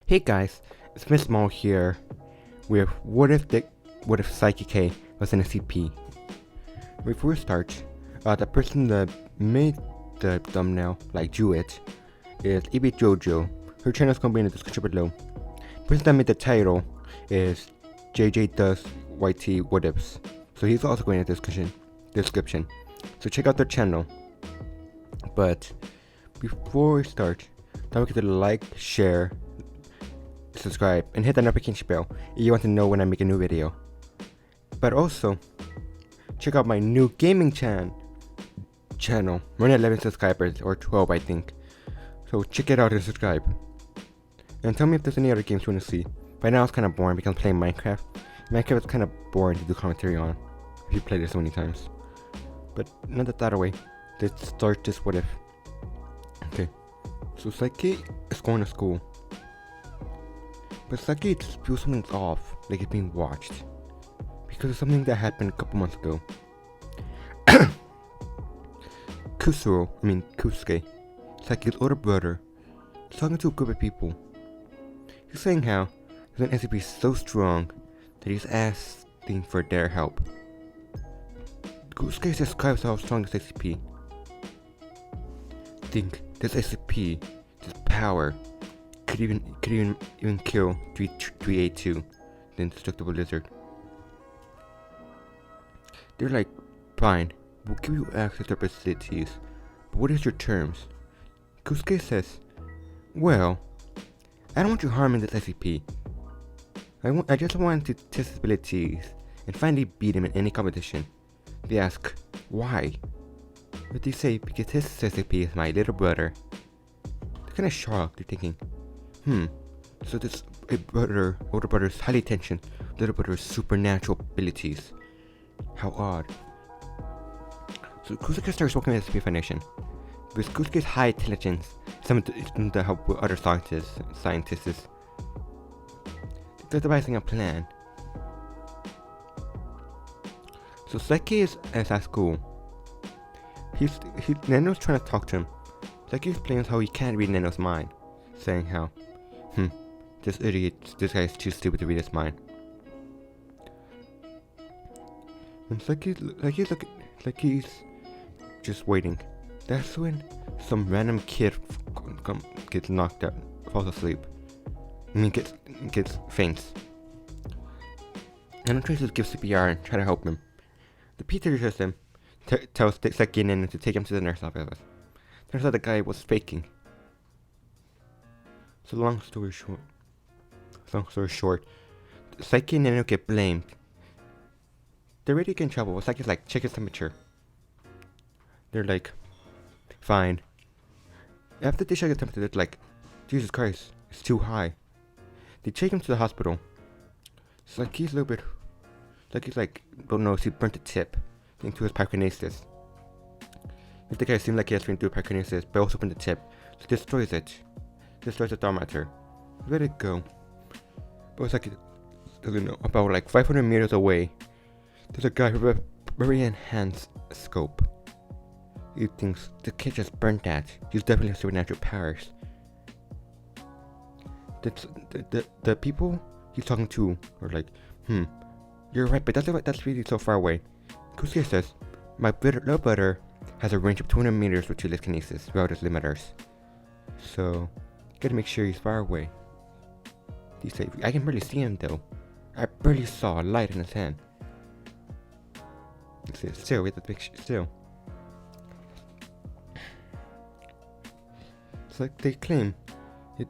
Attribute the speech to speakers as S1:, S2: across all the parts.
S1: Hey guys, it's Miss Small here with what if Saiki K was in a CP? Before we start, the person that made the thumbnail, like drew it, is EB Jojo. Her channel is gonna be in the description below. The person that made the title is JJ Does YT What Ifs. So he's also going in the description. So check out their channel. But before we start, don't forget to like, share, subscribe, and hit that notification bell if you want to know when I make a new video. But also, check out my new gaming channel. We're at 11 subscribers, or 12 I think. So check it out and subscribe. And tell me if there's any other games you want to see. Right now it's kind of boring because I'm playing Minecraft. Minecraft is kind of boring to do commentary on if you played it so many times. But not that away. Let's start this what if. Okay, so Saiki is going to school. But Saiki just feels something's off, like it's being watched. Because of something that happened a couple months ago. Kusuke, Saiki's older brother, is talking to a group of people. He's saying how there's an SCP so strong that he's asking for their help. Kusuke describes how strong this SCP. Think this SCP, this power, could even kill 382, the indestructible lizard. They're like, fine, we'll give you access to our facilities, but what is your terms? Kusuke says, well, I don't want you harming this SCP. I just want to test his abilities and finally beat him in any competition. They ask, why? But they say, because his SCP is my little brother. They're kinda shocked, they're thinking, so this older brother's highly tensioned, little brother's supernatural abilities. How odd. So Kusuke starts working with the SCP Foundation. With Kusuke's high intelligence, some to help with other scientists, they're devising a plan. So Saiki is at school. Nano's trying to talk to him. Saiki explains how he can't read Nano's mind, saying how, this guy is too stupid to read his mind. And Saiki's just waiting. That's when some random kid gets knocked out, falls asleep. Gets faints. And tries to give CPR and try to help him. The Peter tells him, tells Saiki and Nano to take him to the nurse office. Turns out the guy was faking. So long story short, Saiki and Nano get blamed. They're ready to get in trouble. Saiki's like, check his temperature. They're like, fine. After they check his temperature, they're like, Jesus Christ, it's too high. They take him to the hospital. Saiki's a little bit, Saiki's like, don't know if he burnt the tip into his pyrokinesis. The guy seemed like he has been through pyrokinesis, but also burnt the tip, so destroys it. Destroys the dark matter. Let it go. But Saiki doesn't know. About like 500 meters away, there's a guy with a very enhanced scope. He thinks the kid just burnt that. He's definitely has supernatural powers. The people he's talking to are like, you're right, but that's really so far away. Kusuke says, my little brother has a range of 200 meters with telekinesis without his limiters. So, gotta make sure he's far away. He says, I can barely see him though. I barely saw a light in his hand. Still, with the picture, still. It's like they claim,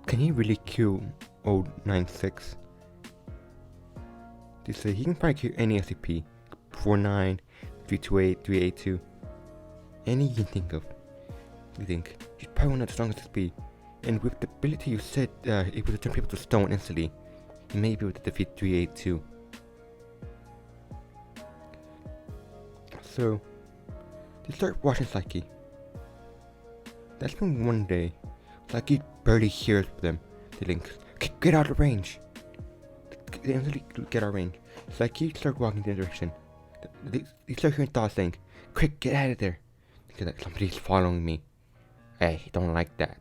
S1: can he really kill 096? They say he can probably kill any SCP, 49, 328, 382, any you can think of. You think, he's probably one of the strongest SCP, and with the ability you said, able to turn people to stone instantly, he may be able to defeat 382. So, they start watching Saiki. That's when one day, Saiki barely hears them. They think, get out of range. They instantly get out of range. Saiki starts walking in the direction. They start hearing thoughts saying, quick, get out of there. Because somebody's following me. I don't like that.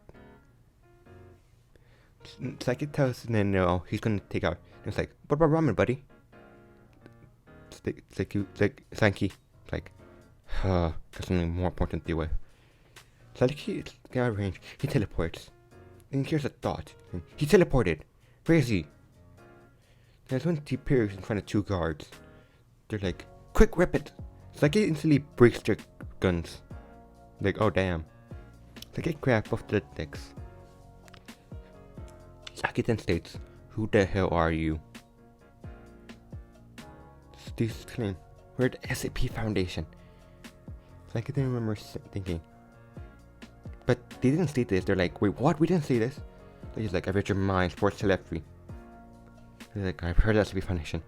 S1: Saiki tells Nino he's gonna take out. It's like, what about ramen, buddy? Saiki, like, got something more important to deal with. Saiki get out of range. He teleports. And here's a thought. He teleported. Where is he? There's one he appears in front of two guards. They're like, quick, rip it! Saiki instantly breaks their guns. Like, oh damn. Saiki grabs both the decks. Saiki then states, who the hell are you? Steve claim, we're the SAP Foundation. Saiki then remembers thinking. But they didn't state this. They're like, wait, what? We didn't say this. So he's like, I read your mind, sports telemetry. He's like, I've heard of SAP Foundation.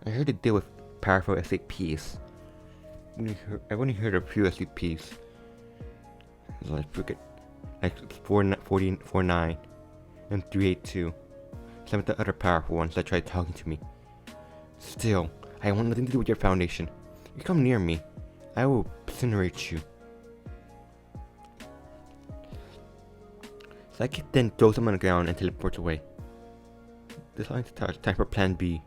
S1: I heard they deal with powerful SAPs. I've only heard of a few SAPs. It's like, forget, like 49 and 382. Some of the other powerful ones that tried talking to me. Still, I want nothing to do with your foundation. You come near me, I will incinerate you. Saiki then throws him on the ground and teleports away. This line starts time for plan B.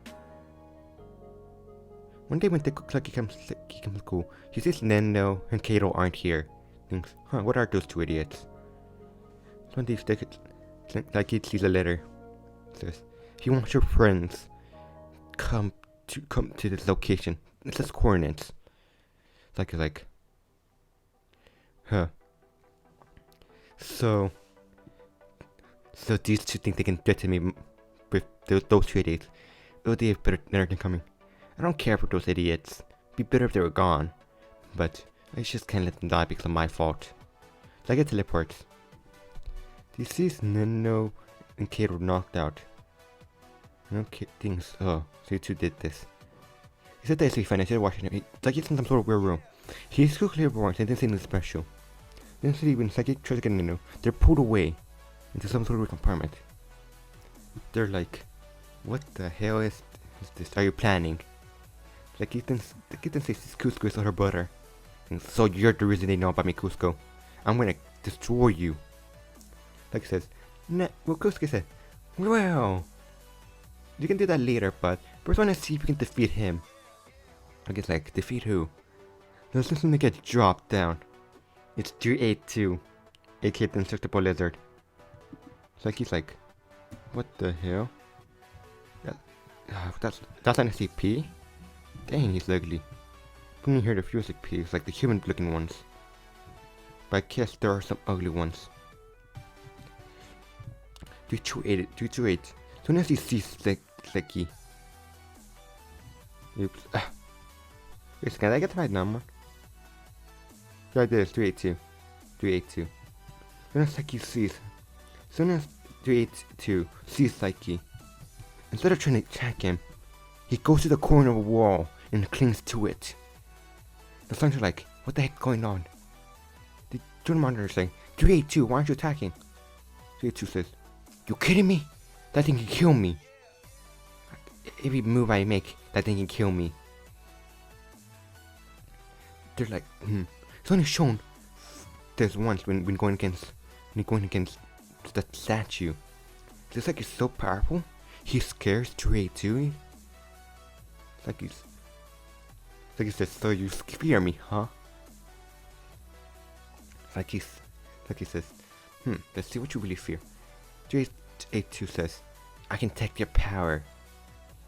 S1: One day when Saiki comes to school, he sees Nendo and Kato aren't here. Thinks, what are those two idiots? So one day Saiki sees a letter. It says, if you want your friends, come to this location. It says coordinates. Saiki's like, So these two think they can threaten me with those two idiots. Oh, they have better than coming. I don't care for those idiots. It'd be better if they were gone. But I just can't let them die because of my fault. So I get teleports. He sees Nino and Kate were knocked out. Okay, things. Oh, so you two did this. He said that he's fine. I started watching him. It's like he's in some sort of weird room. He's quickly born and didn't say anything special. Then suddenly when Saiki tries to get Nino, they're pulled away into some sort of compartment. They're like, what the hell is this? Are you planning? Like Ethan says Cusco is her brother. And so you're the reason they know about me, Cusco. I'm gonna destroy you. Like says, well, Cusco said, well, you can do that later, but first I wanna see if we can defeat him. I guess like, defeat who? There's something to get dropped down. It's 382, aka the Indestructible Lizard. So like he's like, what the hell? That's an SCP? Dang, he's ugly. I've only heard a few SCPs, like the human looking ones. But I guess there are some ugly ones. 328. So now he sees Saiki. Oops. Wait, can I get the right number? Right there, 382. 382. So now Saiki sees. So now 382 sees Saiki. Instead of trying to attack him, he goes to the corner of a wall and clings to it. The Slangs are like, what the heck is going on? The Journal Monitor is saying, 382, why aren't you attacking? 382 says, you kidding me? That thing can kill me. Every move I make, that thing can kill me. They're like, It's only shown this once when going against the statue. This like is so powerful. He scares 382. Like he says, so you fear me, huh? Like he says, let's see what you really fear. 382 says, I can take your power.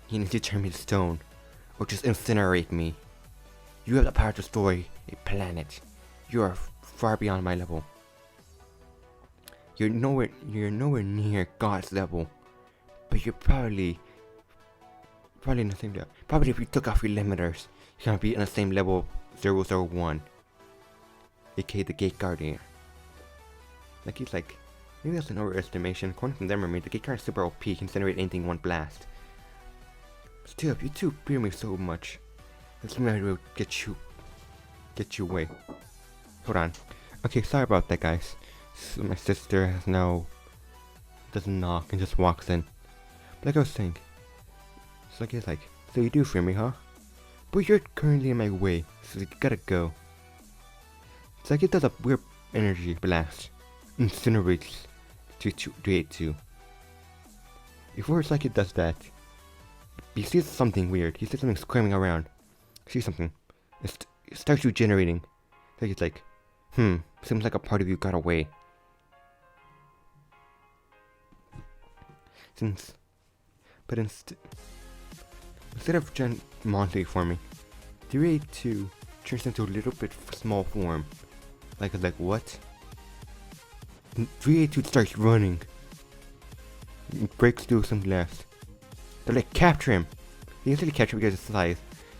S1: You need to turn me to stone, or just incinerate me. You have the power to destroy a planet. You are far beyond my level. You're nowhere near God's level, but you're probably in the same level. Probably if you took off your limiters, you're gonna be in the same level 001, aka the Gate Guardian. Like he's like, maybe that's an overestimation. According to their memory, the Gate Guardian is super OP, can generate anything in one blast. Still, if you two fear me so much, let's maybe get you away. Hold on. Okay, sorry about that, guys. So my sister doesn't knock and just walks in. Like I was saying, so he's like, so you do fear me, huh? But you're currently in my way, so you gotta go. It's like it does a weird energy blast, incinerates 382. Before Saiki does that, he sees something weird. He sees something squirming around. He sees something. It starts regenerating. Saiki's like, seems like a part of you got away. But instead of giant monster forming, 382 turns into a little bit small form. Like what? 382 starts running. He breaks through some glass. They're like, capture him! They instantly capture him because of his size.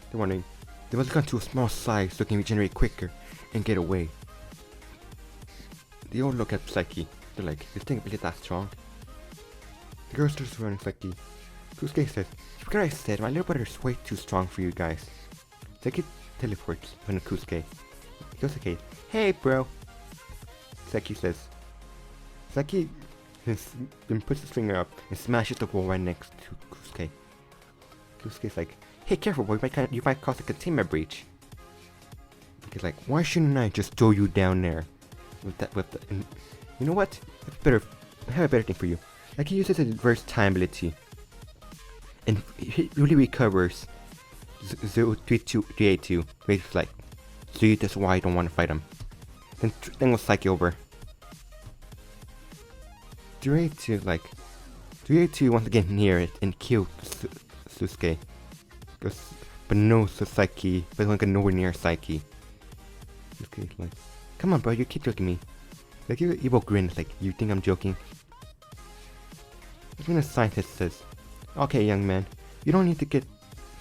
S1: They're wondering, they must have gone to a small size so they can regenerate quicker and get away. They all look at Saiki. They're like, this thing really that strong? The girl starts running Saiki. Kusuke says, you forgot I said my little brother is way too strong for you guys. Saiki teleports on Kusuke. He goes, okay, hey bro. Saiki says. Saiki then puts his finger up and smashes the wall right next to Kusuke. Kusuke's like, hey careful boy, you might cause a containment breach. He's like, why shouldn't I just throw you down there? And you know what? I have a better thing for you. Like he uses his reverse time ability. And he really recovers 382. Basically like, see, that's why I don't want to fight him. Then we'll Saiki over. 382 wants to get near it and kill Susuke. But no Saiki, but he won't get nowhere near Saiki. Susuke's like, come on bro, you keep joking me. Like your evil grin is like, you think I'm joking? That's when the scientist says, okay young man, you don't need to get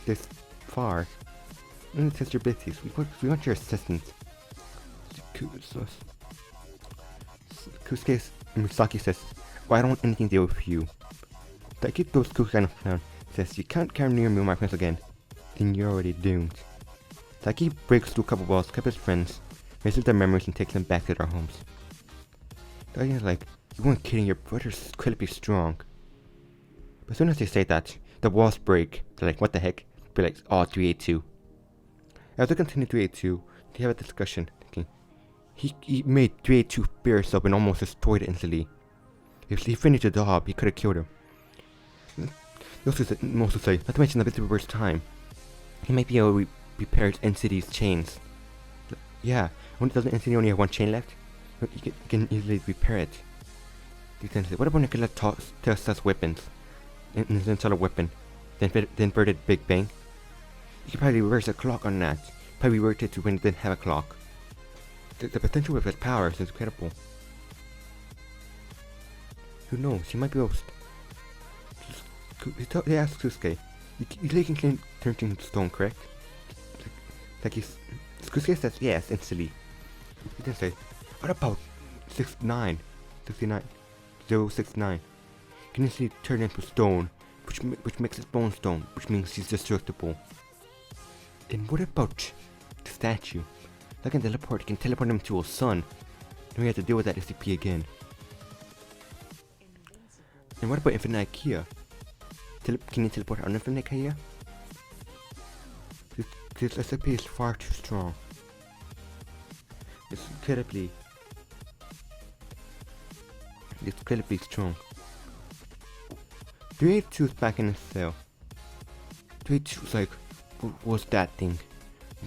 S1: this far. We need to test your abilities. We want your assistance. Misaki says, well, I don't want anything to do with you. Saiki goes Kusuke kind of down, says, you can't come near me with my friends again. Then you're already doomed. Saiki breaks through a couple walls, kept his friends, erases their memories and takes them back to their homes. Saiki's like, you weren't kidding, your brother's incredibly strong. But as soon as they say that, the walls break. They're like, what the heck? Be like, oh, 382. As they continue 382, they have a discussion, thinking, he made 382 fear himself and almost destroyed it instantly. If he finished the job, he could have killed him. They also say, not to mention the reverse time. He might be able to repair NCT's chains. Yeah, doesn't NCT only have one chain left? You can easily repair it. They then say, what about Nikola tests us weapons? And install a weapon, then inverted Big Bang? You could probably reverse a clock on that. Probably revert it to when it didn't have a clock. The potential with its power is incredible. Who knows? He might be able to... They ask Kusuke, you can turn things to stone, correct? Kusuke says yes, instantly. He then says, what about 69? Can instantly turn into stone, which makes his bone stone, which means he's destructible. And what about the statue? That can teleport, he can teleport him to a sun. Then we have to deal with that SCP again. And what about Infinite IKEA? Can you teleport on Infinite IKEA? This SCP is far too strong. It's incredibly strong. 382 is back in his cell. 382 is like, what was that thing?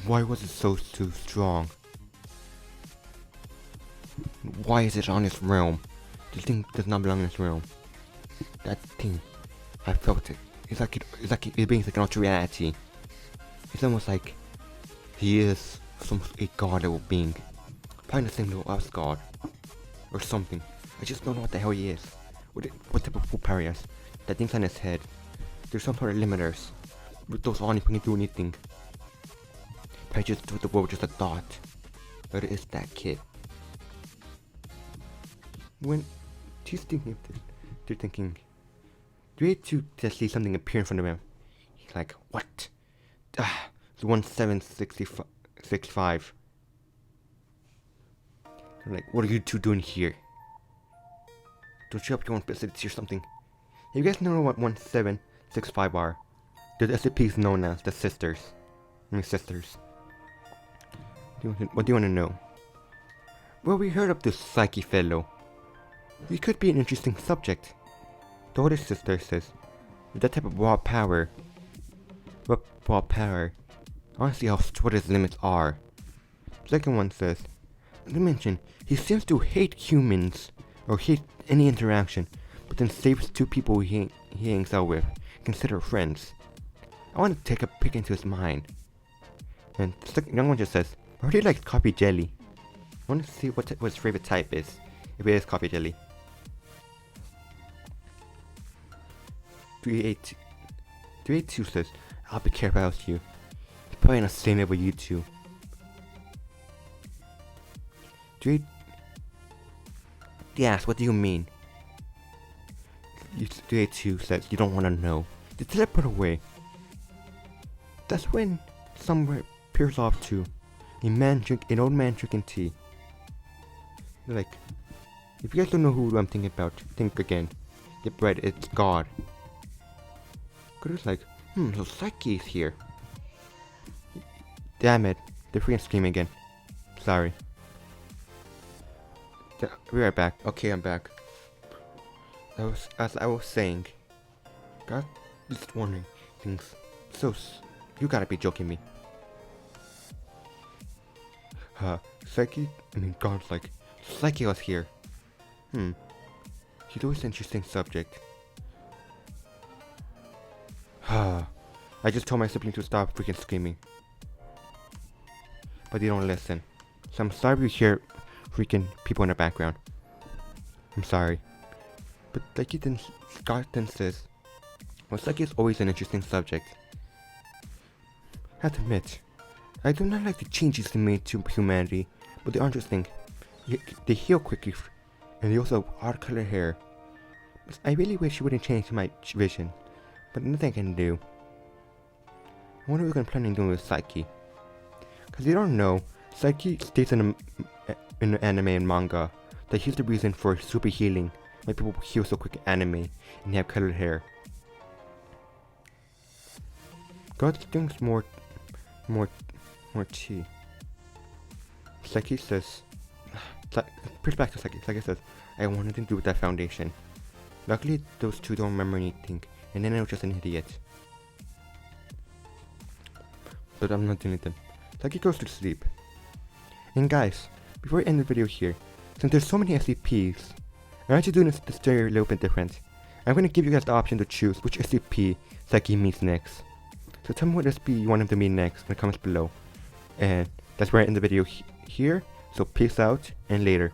S1: Why was it so strong? Why is it on this realm? This thing does not belong in this realm. That thing, I felt it. It's like it being like an ultra reality. It's almost like he is a god level being. Probably the same level as God. Or something. I just don't know what the hell he is. What type of full power he has. That thing's on his head. There's some sort of limiters. With those on, he can do anything. Probably just do the world just a thought. But it is that kid. When he's thinking of this, they're thinking, 382 just see something appear in front of him. He's like, what? It's 1765. They're like, what are you two doing here? Don't you have your own facility or something? You guys know what 1765 are? They're the SCPs known as the Sisters. Sisters. What do you want to know? Well, we heard of this Saiki fellow. He could be an interesting subject. The older sister says, With that type of raw power. Raw power. I want to see what his limits are. The second one says, as I mentioned, he seems to hate humans, or hate any interaction, but then saves two people he hangs out with, consider friends. I want to take a peek into his mind. And the second young one just says, I really like coffee jelly. I want to see what his favorite type is, if it is coffee jelly. 382 says, I'll be careful about you. He's probably on the same level you two. 382 what do you mean? 382 says, you don't want to know. They teleport away. That's when somewhere peers off to an old man drinking tea. They're like, if you guys don't know who I'm thinking about, think again. Yep, right, it's God. God is like, so Saiki's here. Damn it, they're freaking screaming again. Sorry. We're right back. Okay, I'm back. As I was saying, God is wondering things. So, you gotta be joking me. Saiki, God's like, Saiki was here. He's always an interesting subject. I just told my sibling to stop freaking screaming. But they don't listen. So I'm sorry you hear freaking people in the background. I'm sorry. But like Scott then says, well, Saiki is always an interesting subject. I have to admit, I do not like the changes he made to humanity, but they are interesting. They heal quickly, and they also have odd colored hair. But I really wish he wouldn't change my vision, but nothing I can do. I wonder what we're planning on doing with Saiki. Cause you don't know, Saiki states in the anime and manga that he's the reason for super healing. Why people heal so quick in anime and have colored hair. God thinks more tea. Saiki says, push back to Saiki. Saiki says, I want nothing to do with that foundation. Luckily, those two don't remember anything, and then I was just an idiot. But I'm not doing it then. Saiki goes to sleep. And guys, before I end the video here, since there's so many SCPs, I'm actually doing this story a little bit different. I'm going to give you guys the option to choose which SCP Saiki meets next. So tell me what SCP you want him to meet next in the comments below. And that's where I end the video here. So peace out and later.